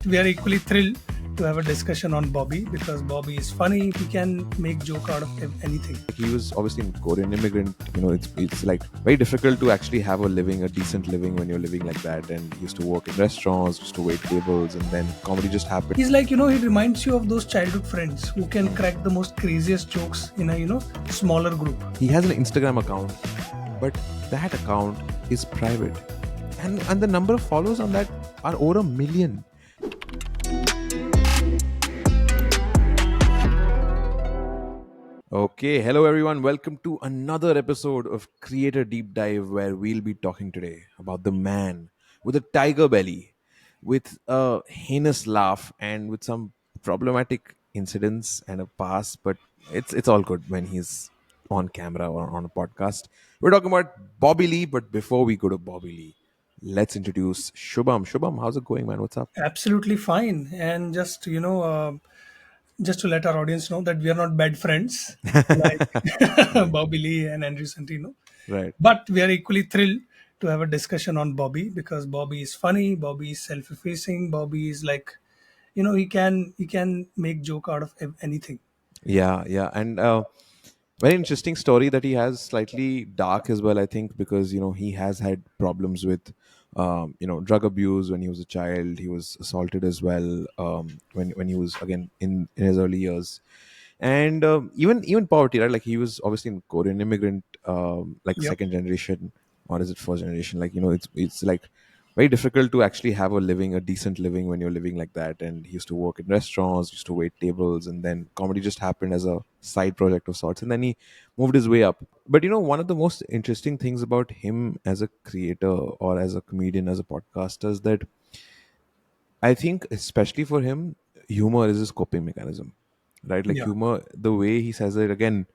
We are equally thrilled to have a discussion on Bobby because Bobby is funny. He can make joke out of anything. He was obviously a Korean immigrant. It's like very difficult to actually have a decent living when you're living like that. And he used to work in restaurants, used to wait tables, and then comedy just happened. He's like, he reminds you of those childhood friends who can crack the most craziest jokes in a smaller group. He has an Instagram account, but that account is private, and the number of followers on that are over 1 million. Okay, hello everyone. Welcome to another episode of Creator Deep Dive, where we'll be talking today about the man with a tiger belly, with a heinous laugh, and with some problematic incidents and a past. But it's all good when he's on camera or on a podcast. We're talking about Bobby Lee, but before we go to Bobby Lee, let's introduce Shubham. Shubham, how's it going, man? What's up? Absolutely fine. And just to let our audience know that we are not bad friends like Right, Bobby Lee and Andrew Santino. right. But we are equally thrilled to have a discussion on Bobby because Bobby is funny, Bobby is self-effacing, Bobby is like, he can make joke out of anything. Yeah, yeah, and very interesting story that he has, slightly dark as well, I think, because he has had problems with drug abuse when he was a child. He was assaulted as well when he was again in his early years, and even poverty, right? Like he was obviously a Korean immigrant, like Yep. second generation, or is it first generation? Like it's like very difficult to actually have a decent living when you're living like that. And he used to work in restaurants, used to wait tables, and then comedy just happened as a side project of sorts, and then he moved his way up. But one of the most interesting things about him as a creator or as a comedian, as a podcaster, is that I think, especially for him, humor is his coping mechanism, right? Like Yeah. humor, the way he says it. Again,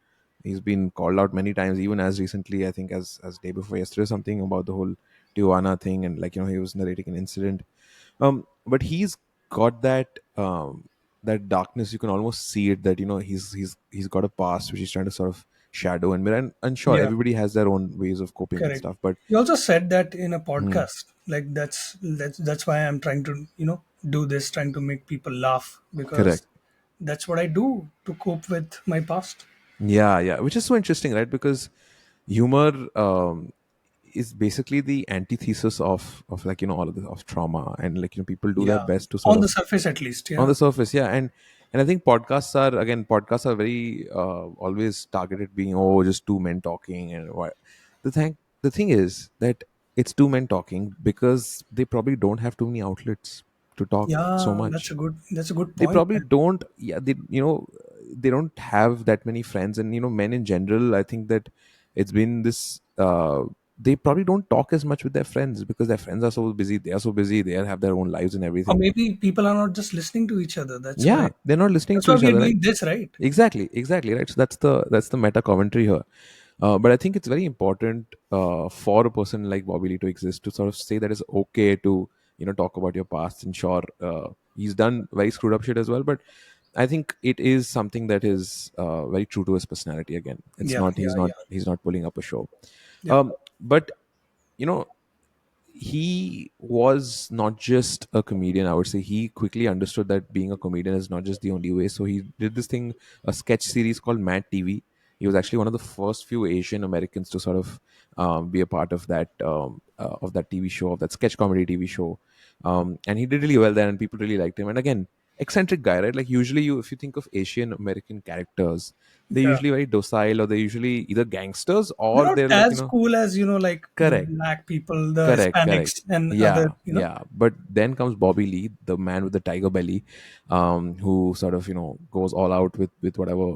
he's been called out many times, even as recently, I think, as day before yesterday, something about the whole Tijuana thing, and like he was narrating an incident. But he's got that darkness. You can almost see it, that he's got a past which he's trying to sort of shadow and mirror. And sure, Yeah. everybody has their own ways of coping and Correct. stuff. But You also said that in a hmm, podcast. Like that's why I'm trying to do this, trying to make people laugh correct. because that's what I do to cope with my past. Yeah, yeah, which is so interesting, right? Because humor is basically the antithesis of like all of this, of trauma, and like people do their Yeah. best to sort On the of, surface, at least. on Yeah. the surface, yeah. And I think podcasts are very always targeted being, oh, just two men talking. And what the thing is that it's two men talking because they probably don't have too many outlets to talk so Yeah. That's a much. good. That's a good They point. probably don't, yeah, they don't have that many friends. And men in general, I think that it's been this they probably don't talk as much with their friends because their friends are so busy, they are so busy, they have their own lives and Or everything. maybe people are not just listening to each other. That's Yeah, why. they're not listening That's to why each we are other, right? doing this, right? Exactly, right. So that's the meta commentary here. But I think it's very important for a person like Bobby Lee to exist, to sort of say that it's okay to talk about your past. And sure, he's done very screwed up shit as well, but I think it is something that is very true to his personality. Again, it's Yeah. not Yeah. he's not Yeah. he's not pulling up a show. Yep. But you know he was not just a comedian. I would say he quickly understood that being a comedian is not just the only way. So he did this thing, a sketch series called Mad TV. He was actually one of the first few Asian Americans to sort of be a part of that TV show, of that sketch comedy TV show. And he did really well there, and people really liked him. And again, eccentric guy, right? Like usually, if you think of Asian American characters, they're Yeah. usually very docile, or they're usually either gangsters, They're or not they're like as cool as like the correct. black people, the Correct. Hispanics, and other. Yeah, yeah. But then comes Bobby Lee, the man with the tiger belly, who sort of goes all out with whatever.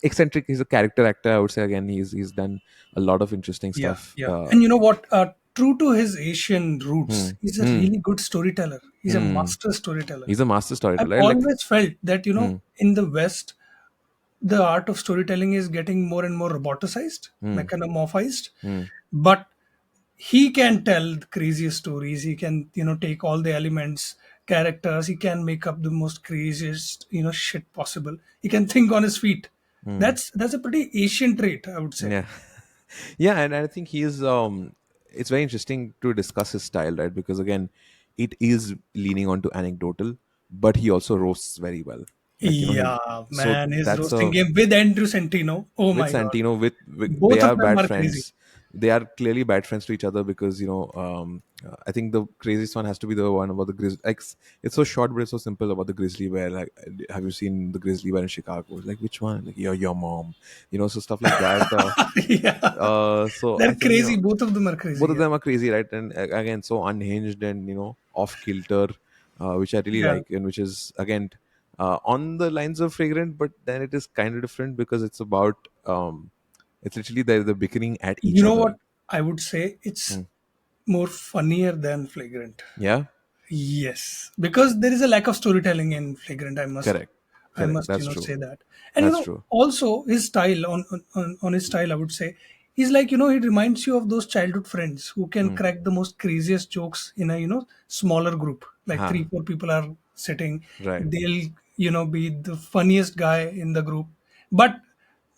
Eccentric. He's a character actor, I would say. Again, he's done a lot of interesting Yeah, stuff. yeah. And you know what? True to his Asian roots, Hmm, he's a hmm, really good storyteller. He's a hmm. master storyteller. He's a master I've storyteller, right? Like, always felt that, hmm, in the West, the art of storytelling is getting more and more roboticized, hmm, mechanomorphized. hmm, But he can tell the craziest stories. He can, take all the elements, characters. He can make up the most craziest, shit possible. He can think on his feet. hmm. That's a pretty Asian trait, I would say. Yeah. Yeah, and I think he's it's very interesting to discuss his style, right? Because again, it is leaning onto anecdotal, but he also roasts very well. Like, he, Yeah, so man, his that's roasting a, game with Andrew Santino. Oh with my god, Santino, with they both of are them bad are crazy. friends. They are clearly bad friends to each other because I think the craziest one has to be the one about the grizzly. Like, it's so short, but it's so simple about the grizzly bear. Like, have you seen the grizzly bear in Chicago? Like, which one? Like, your mom. So stuff like that. Yeah, So I they're think crazy. Both of them are both crazy. of Yeah, them are crazy, right? And again, so unhinged and off kilter, which I really yeah. like, and which is again on the lines of fragrant, but then it is kind of different because it's about it's literally the bickering at You each know other. what I would say? It's Hmm. more funnier than flagrant. Yeah, Yes, because there is a lack of storytelling in Flagrant. correct, I correct. must, That's true. say that. And That's true. also his style on his style, I would say, he's like, he reminds you of those childhood friends who can Hmm. crack the most craziest jokes in a, smaller group, like Ha. three, four people are sitting. Right. They'll, be the funniest guy in the group, but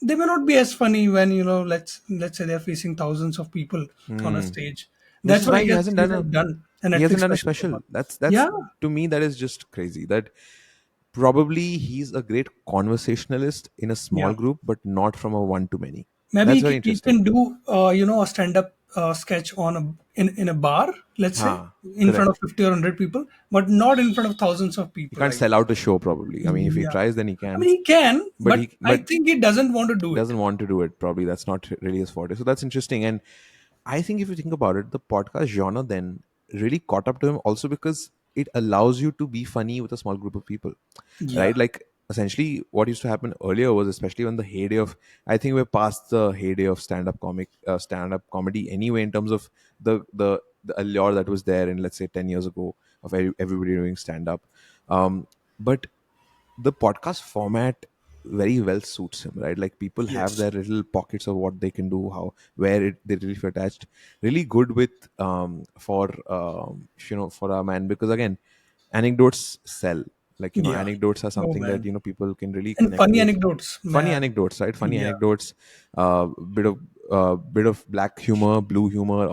they may not be as funny when, let's say they're facing thousands of people on a Hmm. stage. Which That's is what why I guess he has done a he hasn't Netflix done a special special. about. That's Yeah, to me, that is just crazy. That probably he's a great conversationalist in a yeah. small group, but not from a one to many. Maybe That's very he interesting. can do a stand up sketch on in a bar, let's say, Ha, in front of correct. 50 or 100 people, but not in front of thousands of He people, can't I sell guess. out a show probably. I mean, if he Yeah. tries, then he I can, mean, he can, but but he I but think he doesn't want to do it. doesn't want to do it. Probably that's not really his forte. So that's interesting. And I think if you think about it, the podcast genre then really caught up to him also because it allows you to be funny with a small group of people, Yeah. right? Like, essentially what used to happen earlier was, especially when the heyday of, I think we're past the heyday of stand up comedy anyway, in terms of the allure that was there in, let's say, 10 years ago, of everybody doing stand up. But the podcast format very well suits him, right? Like, people have Yes. their little pockets of what they can do, how where they really feel attached. Really good with for our man, because again, anecdotes sell. Like, Yeah. anecdotes are Oh something that man. people can really And connect funny with. anecdotes, Funny man. anecdotes, right? Funny Yeah. anecdotes, bit of bit of black humor, blue humor, Yeah.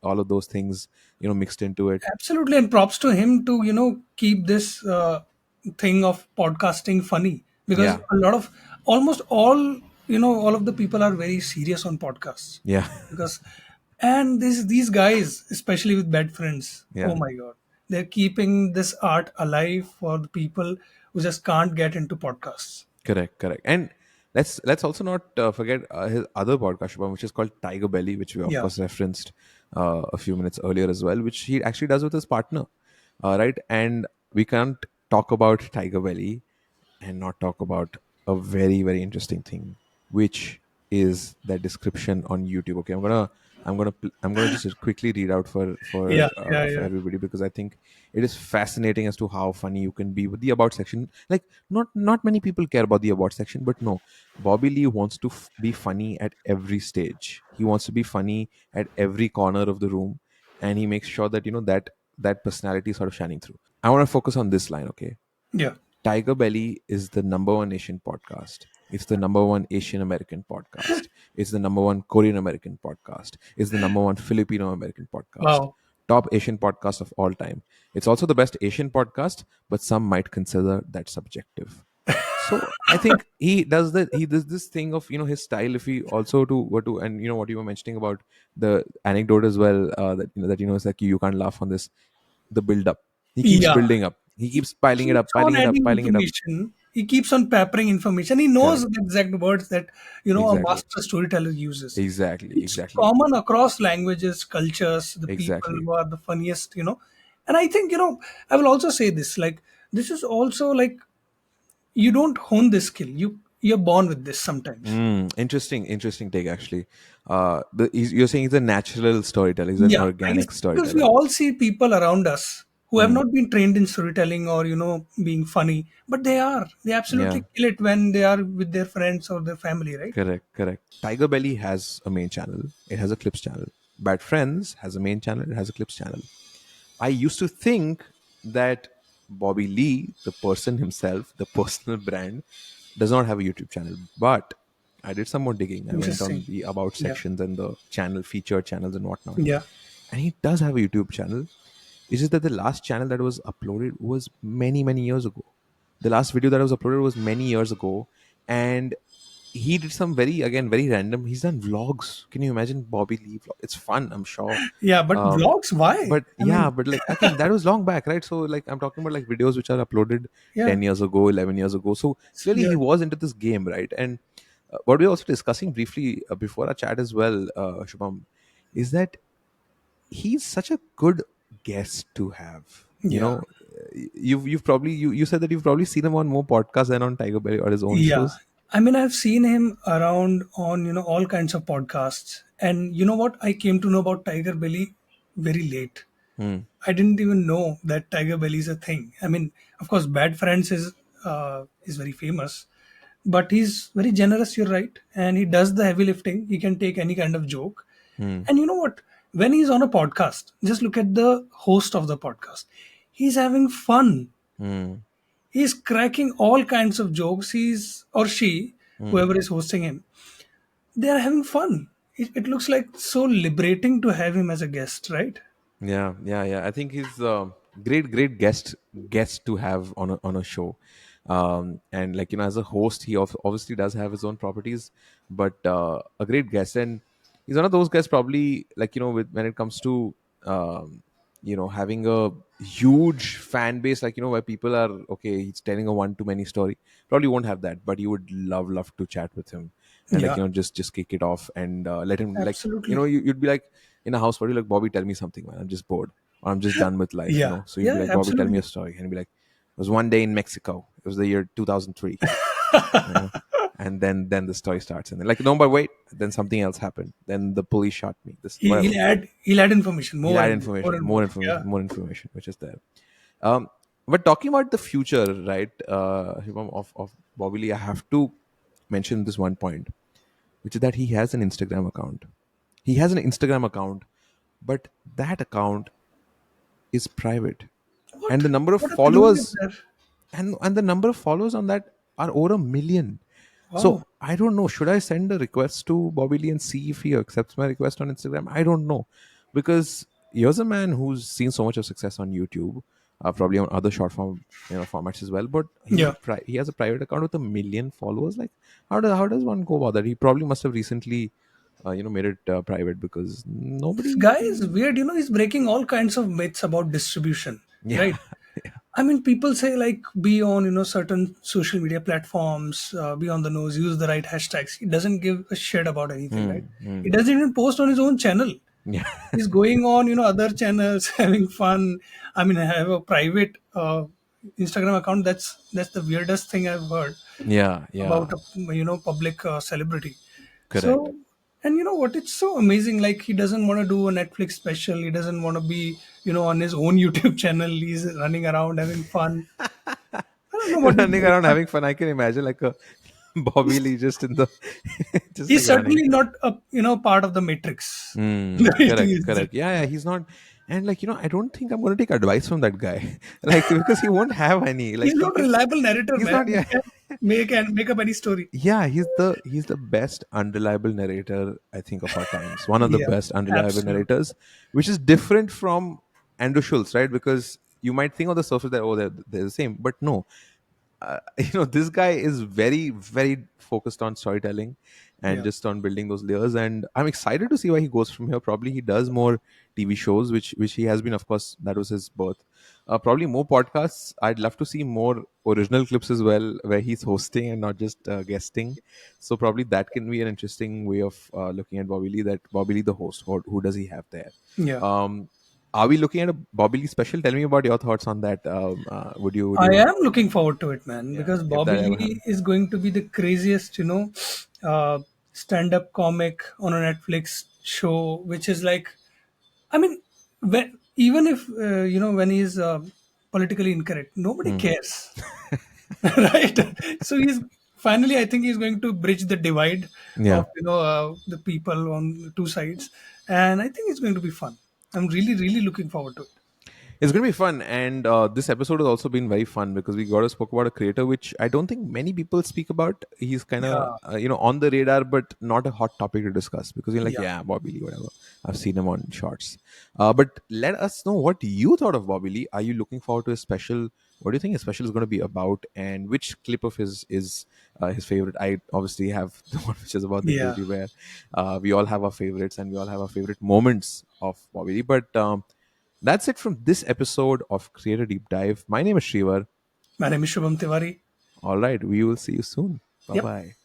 all of those things, mixed into it. Absolutely, and props to him to keep this thing of podcasting funny, because Yeah, a lot of almost all of the people are very serious on podcasts, yeah. because and these guys, especially with bad friends, Yeah. oh my god, they're keeping this art alive for the people who just can't get into podcasts. Correct, correct. And let's also not forget his other podcast, Shubham, which is called Tiger Belly, which we of Yeah, course referenced a few minutes earlier as well, which he actually does with his partner, right? And we can't talk about Tiger Belly and not talk about a very very interesting thing, which is that description on YouTube. Okay, I'm gonna just quickly read out yeah, yeah, for yeah, everybody, because I think it is fascinating as to how funny you can be with the about section. Like, not many people care about the about section, but no, Bobby Lee wants to be funny at every stage. He wants to be funny at every corner of the room, and he makes sure that that personality is sort of shining through. I want to focus on this line, okay? yeah. Tiger Belly is the number one Asian podcast. It's the number one Asian American podcast. It's the number one Korean American podcast. It's the number one Filipino American podcast. Wow. Top Asian podcast of all time. It's also the best Asian podcast, but some might consider that subjective. So I think he does this thing of his style. If he also to were to, and what you were mentioning about the anecdote as well, that it's like you can't laugh on this, the build up. He keeps Yeah. building up. He He keeps piling it up, keeps piling on it up, adding piling it up. information. He keeps on peppering information. He knows Correct. the exact words that a Exactly. master storyteller uses. Exactly. It's Exactly. common across languages, cultures, the people Exactly. who are the funniest. And I think I will also say this. Like, this is also like, you don't hone this skill. You're born with this sometimes. Interesting. Interesting take actually. You're saying he's a natural storyteller. He's an Yeah, I guess organic because we storyteller. all see people around us who have Hmm. not been trained in storytelling or being funny, but they Yeah. absolutely kill it when they are with their friends or their family, right? Correct. Correct. Tiger Belly has a main channel. It has a clips channel. Bad Friends has a main channel. It has a clips channel. I used to think that Bobby Lee, the person himself, the personal brand, does not have a YouTube channel. But I did some more digging. I went on Interesting. the about Yeah, sections and the channel featured channels and whatnot. yeah, And he does have a YouTube channel. It's just that the last channel that was uploaded was many, many years ago. The last video that was uploaded was many years ago. And he did some very, again, very random. He's done vlogs. Can you imagine Bobby Lee vlog? It's fun, I'm sure. Yeah, but Um, vlogs, why? but I yeah, mean, but like again, that was long back, right? So like I'm talking about like videos which are uploaded yeah, 10 years ago, 11 years ago. So it's clearly he weird. was into this game, right? And what we are also discussing briefly before our chat as well, Shubham, is that he's such a good guest to have. You Yeah, know, you've probably you said that you've probably seen him on more podcasts than on Tiger Belly or his own yeah. shows. I mean, I've seen him around on all kinds of podcasts, and you know what? I came to know about Tiger Belly very late. Hmm. I didn't even know that Tiger Belly is a thing. I mean, of course, Bad Friends is very famous, but he's very generous. You're right, and he does the heavy lifting. He can take any kind of joke, Hmm. and you know what? When he's on a podcast, just look at the host of the podcast. He's having fun. Hmm. He's cracking all kinds of jokes. He's or she, Hmm. whoever is hosting him, they are having fun. It looks like so liberating to have him as a guest, right? Yeah, yeah, yeah. I think he's a great, great guest to have on a show. And like as a host, he obviously does have his own properties, but a great guest. And he's one of those guys probably like with when it comes to having a huge fan base, like where people are okay, he's telling a one too many story. Probably won't have that, but you would love to chat with him and like Yeah, just kick it off and let him like absolutely. you'd be like in a house party, like, Bobby, tell me something, man. I'm just bored. Or I'm just done with life, Yeah, So you'd be yeah, like, Bobby, tell me absolutely. a story. And he'd be like, it was one day in Mexico. It was the year 2003, you know? And then the story starts. And then, like, no, but wait. Then something else happened. Then the police shot me. This, whatever. He'll add information He'll more add and more, more information, and more. Yeah, more information, which is there. Um, but talking about the future, right, Shubham, of Bobby Lee, I have to mention this one point, which is that he has an Instagram account. He has an Instagram account, but that account is private, what? and the number of What are they doing up followers there? and the number of followers on that are over a million. Wow. So I don't know, should I send a request to Bobby Lee and see if he accepts my request on Instagram? I don't know, because here's a man who's seen so much of success on YouTube, probably on other short form formats as well, but Yeah. he has a private account with a million followers. Like, how does one go about that? He probably must have recently made it private, because This guy nobody. is weird. He's breaking all kinds of myths about distribution, Yeah. right? I mean, people say like be on certain social media platforms, be on the nose, use the right hashtags. He doesn't give a shit about anything, right? Hmm, hmm. He doesn't even post on his own channel. Yeah. He's going on other channels having fun. I mean, I have a private Instagram account. That's the weirdest thing I've heard Yeah, about yeah. a public celebrity. Correct. So, and you know what? It's so amazing. Like he doesn't want to do a Netflix special. He doesn't want to be on his own YouTube channel. He's running around having fun. I don't know what he's Running doing, around but having fun. I can imagine like a Bobby he's, Lee just in the just he's like running. certainly not a part of the Matrix. Mm, I think correct, it's correct. Yeah, yeah, he's not. And like, I don't think I'm going to take advice from that guy. Like, because he won't have any. he's Like, he not a can, reliable narrator, he's man. not, He yeah. can make up any story. Yeah, he's the best unreliable narrator, I think, of our times. One of the Yeah, best unreliable absolutely. narrators, which is different from Andrew Schultz, right? Because you might think on the surface that, oh, they're the same, but no. This guy is very, very focused on storytelling and Yeah, just on building those layers. And I'm excited to see where he goes from here. Probably he does more TV shows, which he has been, of course. That was his birth. Probably more podcasts. I'd love to see more original clips as well, where he's hosting and not just guesting. So probably that can be an interesting way of looking at Bobby Lee. That Bobby Lee, the host, who does he have there? yeah. Um, are we looking at a Bobby Lee special? Tell me about your thoughts on that. Would I you? am looking forward to it, man, Yeah, because if Bobby that ever Lee happens. is going to be the craziest, stand-up comic on a Netflix show, which is like, I mean, even if when he's politically incorrect, nobody Hmm. cares, right? So he's finally, I think he's going to bridge the divide Yeah. of the people on the two sides, and I think it's going to be fun. I'm really, really looking forward to it. It's going to be fun, and this episode has also been very fun because we got to spoke about a creator which I don't think many people speak about. He's kind of Yeah, on the radar, but not a hot topic to discuss because you're like, yeah. yeah, Bobby Lee, whatever. I've seen him on shorts. But let us know what you thought of Bobby Lee. Are you looking forward to a special? What do you think a special is going to be about, and which clip of his is his favorite? I obviously have the one which is about the Yeah. interview where we all have our favorites and we all have our favorite moments of Bobby Lee, but. That's it from this episode of Creator Deep Dive. My name is Shrivar. My name is Shubham Tiwari. All right, we will see you soon. Bye Yep. bye.